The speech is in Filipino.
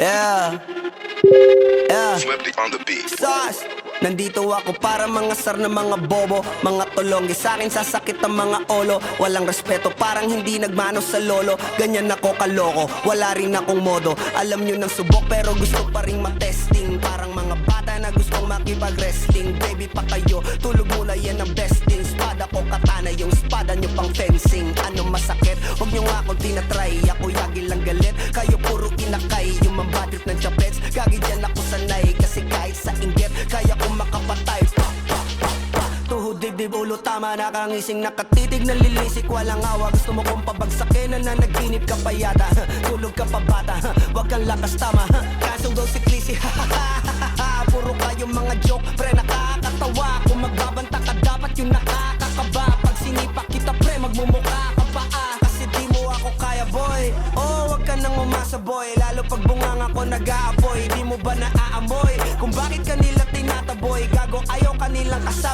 Yeah, yeah. Flipping on the beat. Sauce. Nandito ako para mangasar na mga bobo, mga tulonggi. Sa'kin sasakit ang mga olo. Walang respeto, parang hindi nagmano sa lolo. Ganyan ako kaloko, wala rin akong modo. Alam nyo ng subok pero gusto pa rin matesting. Parang mga bata na gustong makipag-wrestling. Baby pa kayo, tulog muna yan ang besting. Spada ko katana, yung spada nyo pang fencing. Ano masakit? Huwag nyo nga akong tinatry. Ako yagi lang galit, kayo puro inakay. Yung mambatrip ng chapets, gagi dyan ako sanay. Kasi kahit sa inggit, kaya kong makapatay. Tuhod, dibdib, ulo, tama. Nakangising, nakatitig, nalilisik. Walang awa, gusto mo kong pabagsakin. Nananaginip ka pa yata. Tulog ka pa bata, wag kang lakas tama. Kasong daw si Clissy. Puro kayong mga joke, pre nakakatawa. Kung magbabanta ka dapat yung nakakakaba. Pag sinipa kita pre, magmumukha ka pa kasi di mo ako kaya boy. Oh, wag ka nang umasa boy. Lalo pag bungang ako nag-aapoy. Di mo ba naaamoy kung bakit kanila tinataboy? Gago ayaw kanilang kasama.